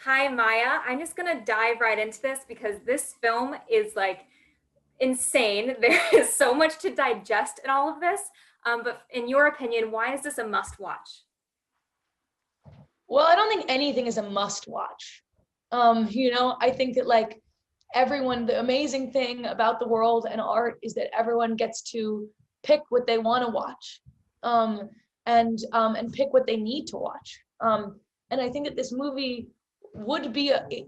Hi, Maya. I'm just going to dive right into this because this film is like insane. There is so much to digest in all of this. But in your opinion, why is this a must watch? Well, I don't think anything is a must watch. I think that like everyone, the amazing thing about the world and art is that everyone gets to pick what they want to watch, um, and pick what they need to watch. And I think that this movie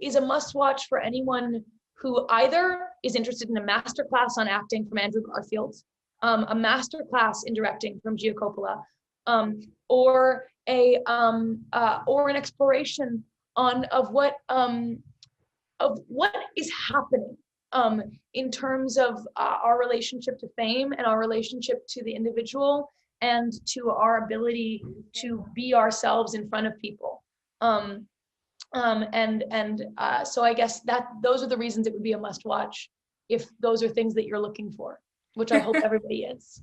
is a must watch for anyone who either is interested in a master class on acting from Andrew Garfield, a master class in directing from Gia Coppola, um, or an exploration on of what is happening in terms of our relationship to fame and our relationship to the individual and to our ability to be ourselves in front of people. So I guess that those are the reasons it would be a must watch if those are things that you're looking for, which I hope everybody is.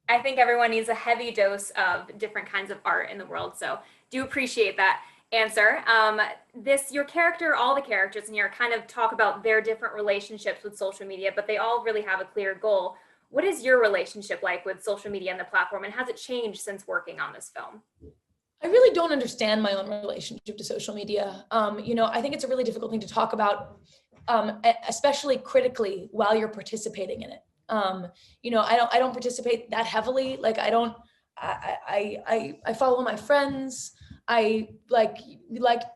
I think everyone needs a heavy dose of different kinds of art in the world. So do appreciate that answer. Your character, all the characters in here kind of talk about their different relationships with social media, but they all really have a clear goal. What is your relationship like with social media and the platform, and has it changed since working on this film? I really don't understand my own relationship to social media. I think it's a really difficult thing to talk about, especially critically while you're participating in it. I don't participate that heavily. Like I don't, I follow my friends. I like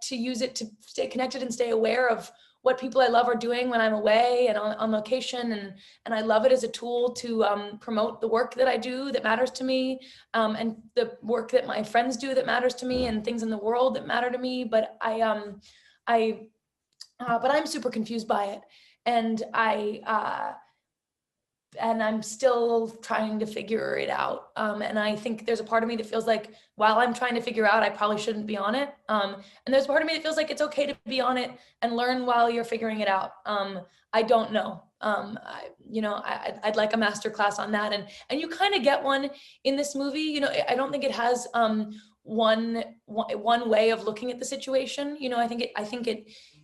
to use it to stay connected and stay aware of what people I love are doing when I'm away and on location, and I love it as a tool to promote the work that I do that matters to me, and the work that my friends do that matters to me, and things in the world that matter to me. But I'm super confused by it, and I'm still trying to figure it out. And I think there's a part of me that feels like while I'm trying to figure out, I probably shouldn't be on it. And there's a part of me that feels like it's okay to be on it and learn while you're figuring it out. I don't know. I'd like a master class on that. And you kind of get one in this movie. I don't think it has one way of looking at the situation.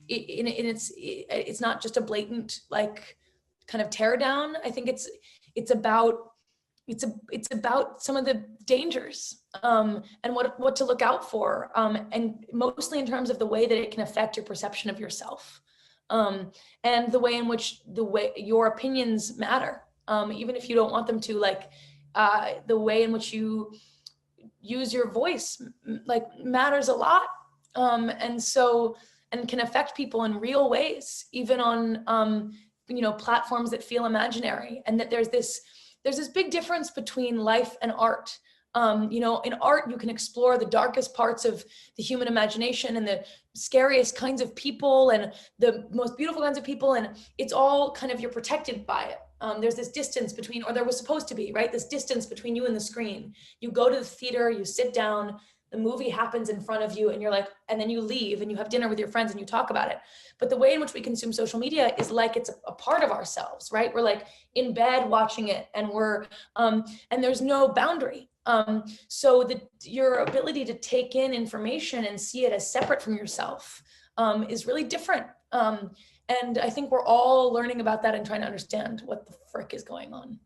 It's not just a blatant like kind of tear down. I think it's about it's about some of the dangers, and what to look out for, and mostly in terms of the way that it can affect your perception of yourself, and the way in which your opinions matter, even if you don't want them to, like the way in which you use your voice like matters a lot, and can affect people in real ways, even on platforms that feel imaginary. And that there's this big difference between life and art. In art, you can explore the darkest parts of the human imagination and the scariest kinds of people and the most beautiful kinds of people, and it's all kind of, you're protected by it. There's this distance between, or there was supposed to be, right? This distance between you and the screen. You go to the theater, you sit down, the movie happens in front of you, and you're like, and then you leave and you have dinner with your friends and you talk about it. But the way in which we consume social media is like it's a part of ourselves, right? We're like in bed watching it, and and there's no boundary. So your ability to take in information and see it as separate from yourself is really different. And I think we're all learning about that and trying to understand what the frick is going on.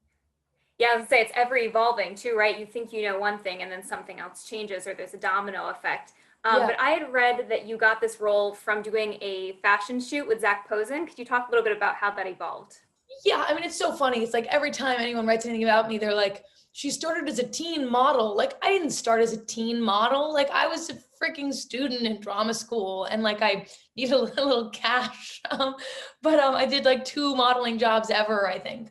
Yeah, I would say it's ever evolving too, right? You think you know one thing and then something else changes, or there's a domino effect. Yeah. But I had read that you got this role from doing a fashion shoot with Zach Posen. Could you talk a little bit about how that evolved? Yeah, I mean, it's so funny. It's like every time anyone writes anything about me, they're like, she started as a teen model. Like, I didn't start as a teen model. Like, I was a freaking student in drama school, and like I needed a little cash. But I did like 2 modeling jobs ever, I think.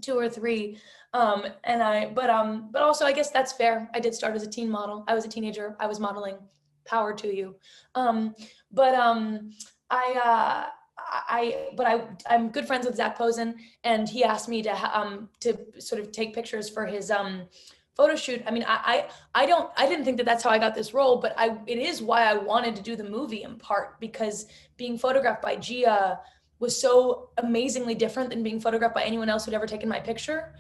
2 or 3. But also I guess that's fair. I did start as a teen model. I was a teenager. I was modeling. Power to you. Um, but I I'm good friends with Zach Posen, and he asked me to sort of take pictures for his photo shoot. I mean, I didn't think that that's how I got this role, but it is why I wanted to do the movie, in part because being photographed by Gia was so amazingly different than being photographed by anyone else who'd ever taken my picture.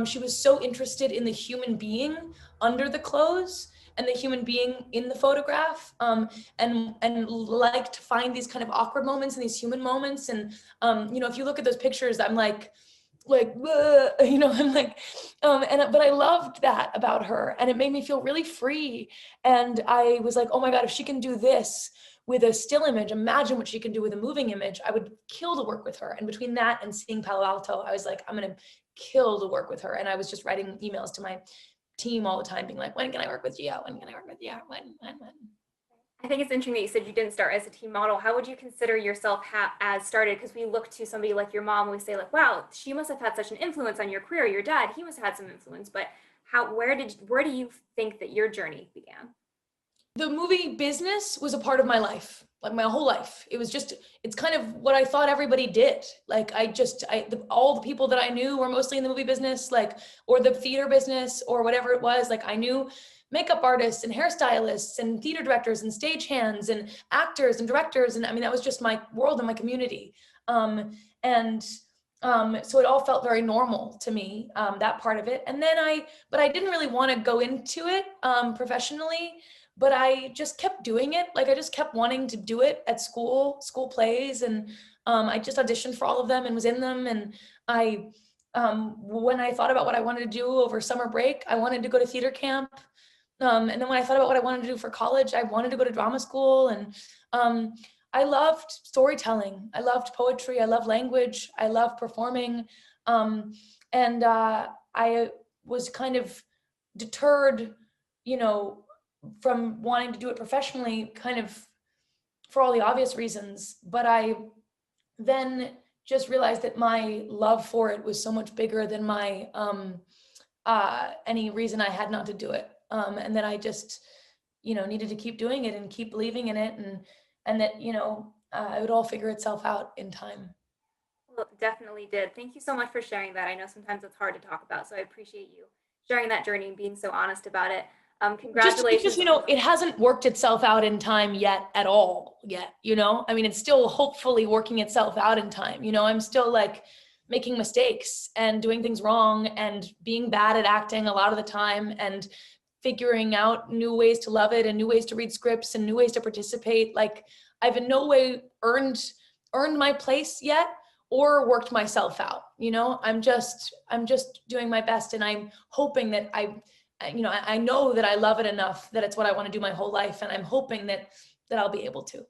She was so interested in the human being under the clothes, and the human being in the photograph, and like to find these kind of awkward moments and these human moments. And you know, if you look at those pictures, I'm like you know, I'm like, but I loved that about her, and it made me feel really free. And I was like, oh my God, if she can do this with a still image, imagine what she can do with a moving image. I would kill to work with her. And between that and seeing Palo Alto, I was like, I'm gonna kill to work with her. And I was just writing emails to my team all the time, being like, when can I work with Gio? When can I work with Gio? When? I think it's interesting that you said you didn't start as a team model. How would you consider yourself as started? Because we look to somebody like your mom, we say like, wow, she must have had such an influence on your career. Your dad, he must have had some influence. But where do you think that your journey began? The movie business was a part of my life, like my whole life. It was just, it's kind of what I thought everybody did. Like all the people that I knew were mostly in the movie business, like, or the theater business or whatever it was. Like I knew makeup artists and hairstylists and theater directors and stagehands and actors and directors. And I mean, that was just my world and my community. So it all felt very normal to me, that part of it. And then but I didn't really want to go into it professionally, but I just kept doing it. Like I just kept wanting to do it at school plays. And I just auditioned for all of them and was in them. And when I thought about what I wanted to do over summer break, I wanted to go to theater camp. And then when I thought about what I wanted to do for college, I wanted to go to drama school. And I loved storytelling. I loved poetry. I love language. I love performing. I was kind of deterred, you know, from wanting to do it professionally, kind of for all the obvious reasons. But I then just realized that my love for it was so much bigger than my any reason I had not to do it. And that I just, you know, needed to keep doing it and keep believing in it, and that, you know, it would all figure itself out in time. Well, it definitely did. Thank you so much for sharing that. I know sometimes it's hard to talk about, so I appreciate you sharing that journey and being so honest about it. Just because, Congratulations. you know, it hasn't worked itself out in time yet at all yet, you know, I mean, it's still hopefully working itself out in time. You know, I'm still like making mistakes and doing things wrong and being bad at acting a lot of the time, and figuring out new ways to love it and new ways to read scripts and new ways to participate. Like I've in no way earned my place yet or worked myself out. You know, I'm just doing my best, and I'm hoping that I know that I love it enough that it's what I want to do my whole life, and I'm hoping that I'll be able to.